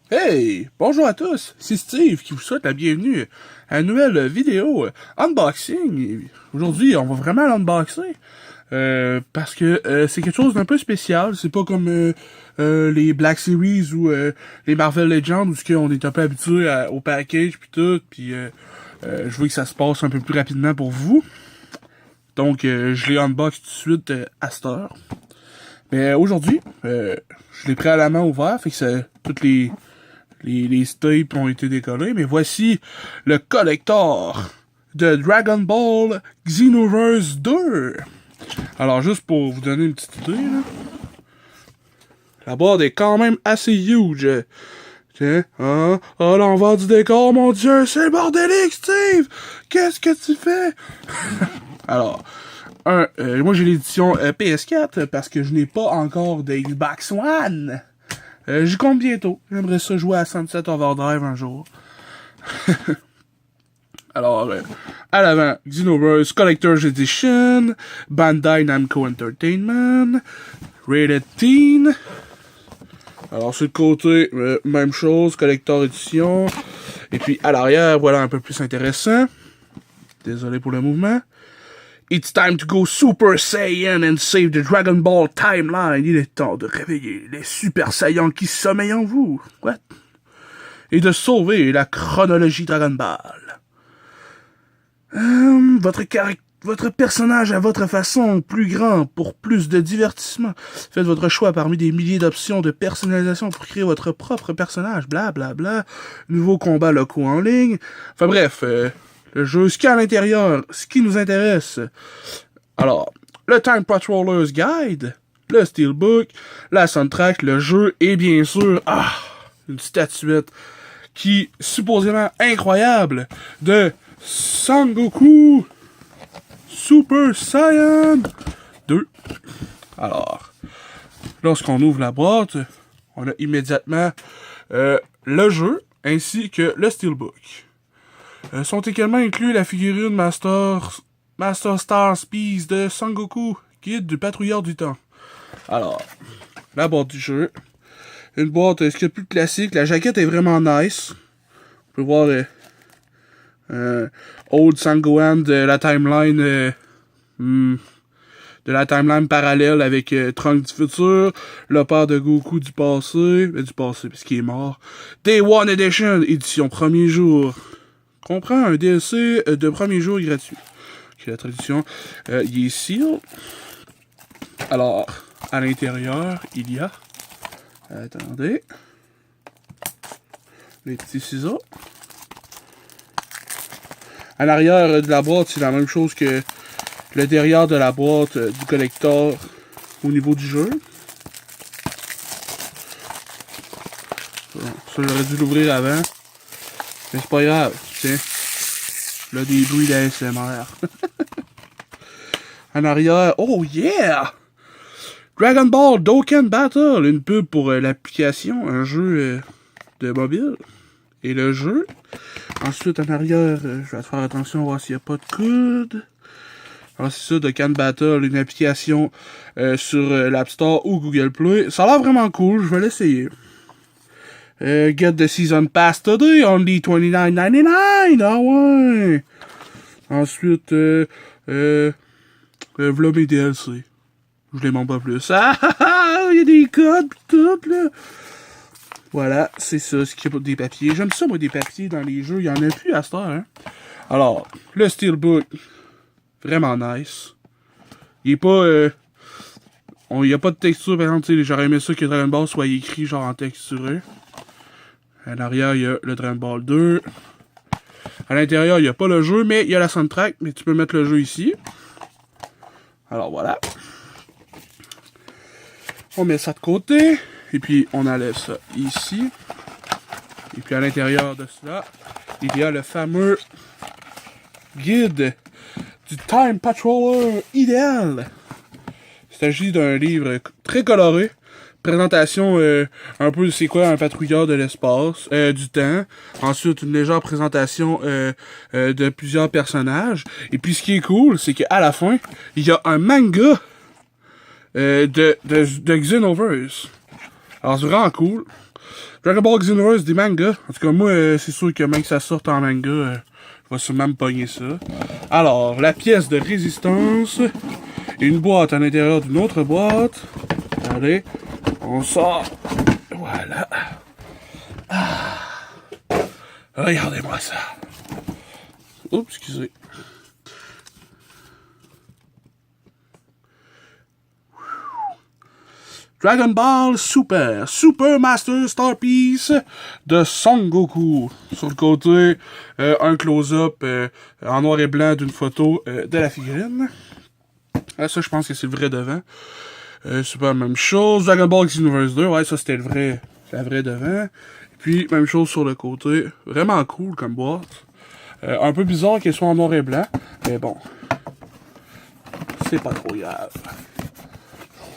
Hey! Bonjour à tous! C'est Steve qui vous souhaite la bienvenue à une nouvelle vidéo unboxing. Et aujourd'hui, on va vraiment l'unboxer parce que c'est quelque chose d'un peu spécial. C'est pas comme les Black Series ou les Marvel Legends où on est un peu habitué au package puis tout. Puis je veux que ça se passe un peu plus rapidement pour vous. Donc je l'ai unbox tout de suite à cette heure. Mais aujourd'hui, je l'ai pris à la main ouvert, fait que toutes les staples ont été décollés, mais voici le collector de Dragon Ball Xenoverse 2. Alors, juste pour vous donner une petite idée, là, la boîte est quand même assez huge. Tiens, hein? Oh, l'envers du décor, mon Dieu, c'est bordélique, Steve! Qu'est-ce que tu fais? Alors, moi j'ai l'édition PS4 parce que je n'ai pas encore de Xbox One. J'y compte bientôt. J'aimerais ça jouer à Sunset Overdrive un jour. Alors, à l'avant, Xenoverse Collector's Edition, Bandai Namco Entertainment, Rated Teen. Alors, sur le côté, même chose, Collector Edition. Et puis, à l'arrière, voilà un peu plus intéressant. Désolé pour le mouvement. It's time to go Super Saiyan and save the Dragon Ball timeline. Il est temps de réveiller les Super Saiyans qui sommeillent en vous. What? Et de sauver la chronologie Dragon Ball. Votre personnage à votre façon, plus grand, pour plus de divertissement. Faites votre choix parmi des milliers d'options de personnalisation pour créer votre propre personnage. Bla bla bla. Nouveaux combats locaux en ligne. Enfin bref... le jeu, ce qu'il y a à l'intérieur, ce qui nous intéresse. Alors, le Time Patroller's Guide, le Steelbook, la soundtrack, le jeu et bien sûr, une statuette qui, supposément incroyable, de Sangoku Super Saiyan 2. Alors, lorsqu'on ouvre la boîte, on a immédiatement le jeu ainsi que le Steelbook. Sont également inclus la figurine Master Star Piece de Sangoku, guide du patrouilleur du temps. Alors, la boîte du jeu. Une boîte, ce qu'il y a de plus classique. La jaquette est vraiment nice. On peut voir Old Sangohan de la timeline parallèle avec Trunks du futur, le père de Goku du passé parce qu'il est mort. Day One Edition, édition premier jour. Comprend un DLC de premier jour gratuit. Ok, la traduction. Il est seal. Alors, à l'intérieur, il y a... Attendez. Les petits ciseaux. À l'arrière de la boîte, c'est la même chose que le derrière de la boîte du collector au niveau du jeu. Ça, j'aurais dû l'ouvrir avant. Mais c'est pas grave, tiens. Là, des bruits d'ASMR. En arrière, oh yeah! Dragon Ball Dokkan Battle, une pub pour l'application, un jeu de mobile. Et le jeu. Ensuite, en arrière, je vais faire attention, voir s'il n'y a pas de coude. Alors, c'est ça, Dokkan Battle, une application sur l'App Store ou Google Play. Ça a l'air vraiment cool, je vais l'essayer. Get the season pass today, only $29.99. Ah ouais. Ensuite, v'là mes DLC. Je les montre pas plus. Ah, il y a des codes pis tout, là. Voilà, c'est ça, ce qu'il y a des papiers. J'aime ça, moi, des papiers dans les jeux. Il y en a plus à cette heure, hein. Alors, le Steelbook, vraiment nice. Il est pas, il y a pas de texture, par exemple, j'aurais aimé ça que Dragon Ball soit écrit, genre, en texturé. À l'arrière, il y a le Dragon Ball 2. À l'intérieur, il n'y a pas le jeu, mais il y a la soundtrack. Mais tu peux mettre le jeu ici. Alors voilà. On met ça de côté. Et puis, on enlève ça ici. Et puis, à l'intérieur de cela, il y a le fameux guide du Time Patroller idéal. Il s'agit d'un livre très coloré. Présentation un peu de c'est quoi un patrouilleur de l'espace, du temps. Ensuite, une légère présentation de plusieurs personnages. Et puis, ce qui est cool, c'est qu'à la fin, il y a un manga de Xenoverse. Alors, c'est vraiment cool. Dragon Ball Xenoverse des mangas. En tout cas, moi, c'est sûr que même que ça sorte en manga, je vais sûrement me pogner ça. Alors, la pièce de résistance. Une boîte à l'intérieur d'une autre boîte. Allez, on sort. Voilà. Ah. Regardez-moi ça. Oups, excusez. Dragon Ball Super, Super Master Star Piece de Son Goku. Sur le côté, un close-up en noir et blanc d'une photo de la figurine. Ça, je pense que c'est le vrai devant. C'est pas la même chose. Dragon Ball Xenoverse 2, ouais, ça c'était la vraie devant. Puis, même chose sur le côté. Vraiment cool comme boîte. Un peu bizarre qu'elle soit en noir et blanc. Mais bon, c'est pas trop grave.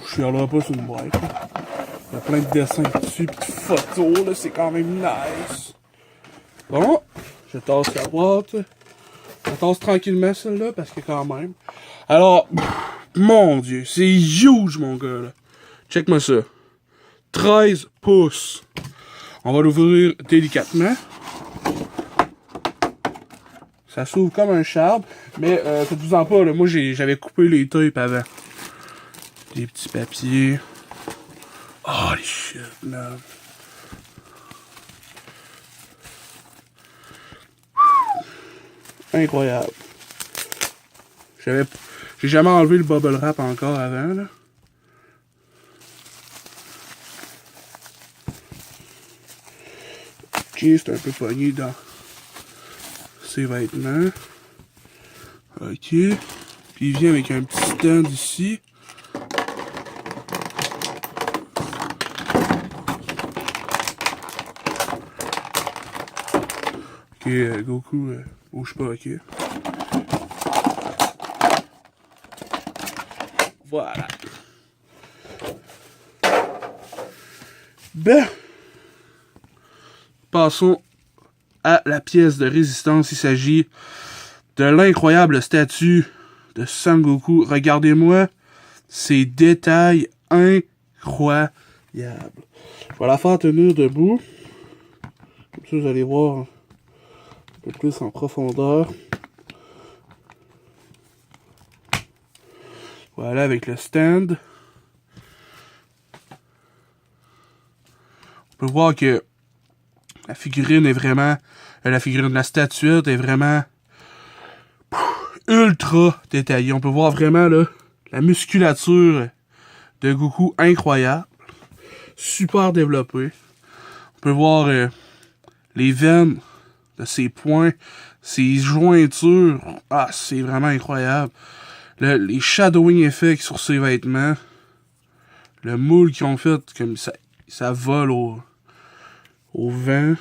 Je suis là pas sur une boîte. Il y a plein de dessins dessus, pis de photos, là, c'est quand même nice. Bon, je tasse la boîte. Je tasse tranquillement celle-là, parce que quand même. Alors, mon Dieu, c'est huge, mon gars, là. Check-moi ça. 13 pouces. On va l'ouvrir délicatement. Ça s'ouvre comme un charme, mais faites-vous-en pas, là, moi j'avais coupé les tapes avant. Des petits papiers. Oh, les shit, là. Incroyable. J'ai jamais enlevé le bubble wrap encore avant, là. Ok, c'est un peu pogné dans ses vêtements. Ok. Puis il vient avec un petit stand ici. Ok, Goku, bouge pas, ok. Voilà. Ben, passons à la pièce de résistance. Il s'agit de l'incroyable statue de Son Goku. Regardez-moi ces détails incroyables. Je vais la faire tenir debout. Comme ça, vous allez voir un peu plus en profondeur. Voilà, avec le stand. On peut voir que la figurine est vraiment... la statuette est vraiment ultra détaillée. On peut voir vraiment là, la musculature de Goku incroyable. Super développée. On peut voir les veines de ses poings, ses jointures. Ah, c'est vraiment incroyable. Les shadowing effects sur ses vêtements. Le moule qu'ils ont fait, comme ça vole au vent.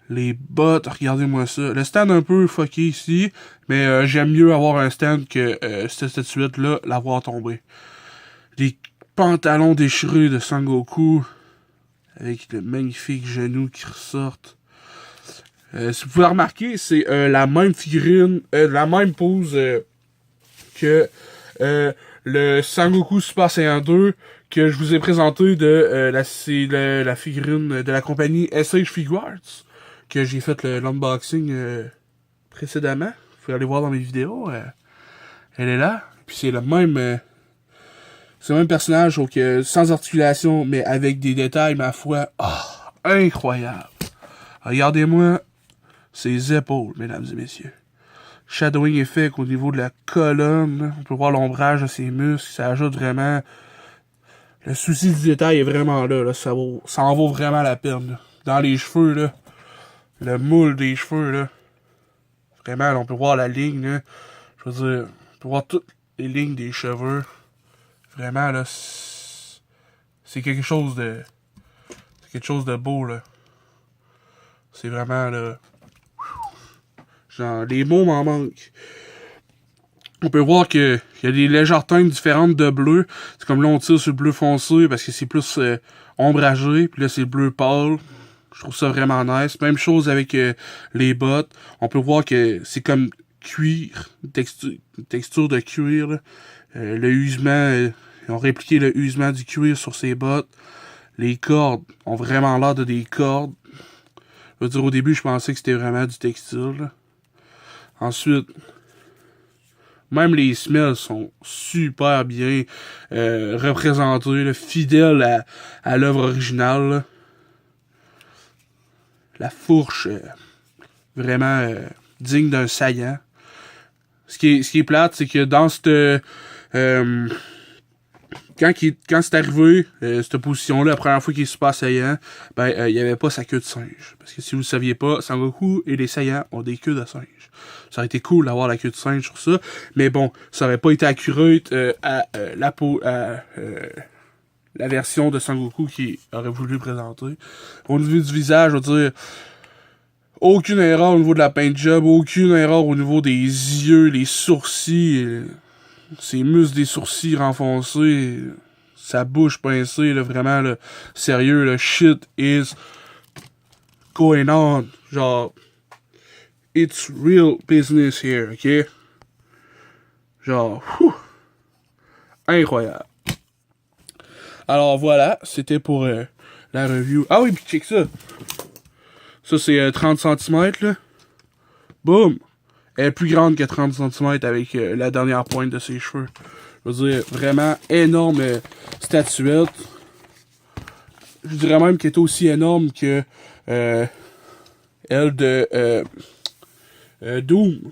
Les bottes, regardez-moi ça. Le stand un peu fucké ici, mais j'aime mieux avoir un stand que cette statuette-là, l'avoir tombé. Les pantalons déchirés de Son Goku, avec le magnifique genou qui ressortent. Si vous pouvez remarquer, c'est la même figurine, la même pose que le Son Goku Super Saiyan 2 que je vous ai présenté de la figurine de la compagnie SH Figuarts, que j'ai fait l'unboxing précédemment. Vous pouvez aller voir dans mes vidéos. Elle est là. Puis c'est le même personnage, donc sans articulation, mais avec des détails, ma foi, incroyable. Regardez-moi ses épaules, mesdames et messieurs. Shadowing effect au niveau de la colonne. Là. On peut voir l'ombrage de ses muscles. Ça ajoute vraiment... Le souci du détail est vraiment là. Ça en vaut vraiment la peine. Là. Dans les cheveux, là. Le moule des cheveux, là. Vraiment, là, on peut voir la ligne, là. Je veux dire, on peut voir toutes les lignes des cheveux. Vraiment, là, c'est quelque chose de... C'est quelque chose de beau, là. C'est vraiment, là... Genre, les mots m'en manquent. On peut voir qu'il y a des légères teintes différentes de bleu. C'est comme là, on tire sur le bleu foncé parce que c'est plus ombragé. Puis là, c'est bleu pâle. Je trouve ça vraiment nice. Même chose avec les bottes. On peut voir que c'est comme cuir. Une texture de cuir, là. Le usement... ils ont répliqué le usement du cuir sur ses bottes. Les cordes ont vraiment l'air de des cordes. Je veux dire, au début, je pensais que c'était vraiment du textile. Là. Ensuite, même les semelles sont super bien représentées, là, fidèles à l'œuvre originale. Là. La fourche, vraiment digne d'un saillant. Ce qui est plate, c'est que dans cette... quand c'est arrivé, cette position-là, la première fois qu'il est super saillant, ben, il n'y avait pas sa queue de singe. Parce que si vous le saviez pas, Sangoku et les saillants ont des queues de singe. Ça aurait été cool d'avoir la queue de singe sur ça, mais bon, ça aurait pas été accurate à la version de Sangoku qui aurait voulu présenter. Au niveau du visage, je veux dire, aucune erreur au niveau de la paint job, aucune erreur au niveau des yeux, les sourcils, ses muscles des sourcils renfoncés, sa bouche pincée, là, vraiment, là, sérieux, le shit is going on. Genre, it's real business here, ok? Genre, incroyable. Alors voilà, c'était pour la review. Ah oui, puis check ça. Ça, c'est 30 cm, là. Boum! Elle est plus grande que 30 cm avec la dernière pointe de ses cheveux. Je veux dire, vraiment énorme statuette. Je dirais même qu'elle est aussi énorme que elle de Doom.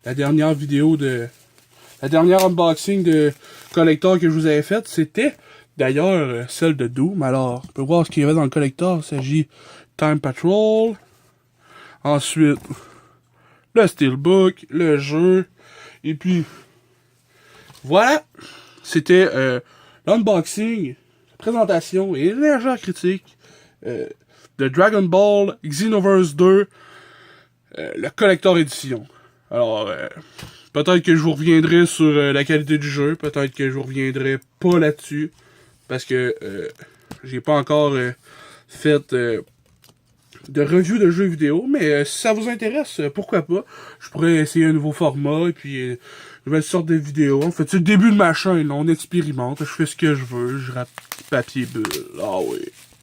La dernière vidéo de... La dernière unboxing de collector que je vous avais faite, c'était d'ailleurs celle de Doom. Alors, on peut voir ce qu'il y avait dans le collector. Il s'agit Time Patrol. Ensuite, le Steelbook, le jeu. Et puis, voilà. C'était l'unboxing, la présentation et légère critique de Dragon Ball Xenoverse 2, le Collector Edition. Alors, peut-être que je vous reviendrai sur la qualité du jeu, peut-être que je vous reviendrai pas là-dessus, parce que j'ai pas encore fait de review de jeux vidéo, mais si ça vous intéresse, pourquoi pas. Je pourrais essayer un nouveau format, et puis une nouvelle sorte de vidéo. En fait, c'est le début de ma chaîne, on expérimente, je fais ce que je veux, je rappe papier bulle. Ah oui.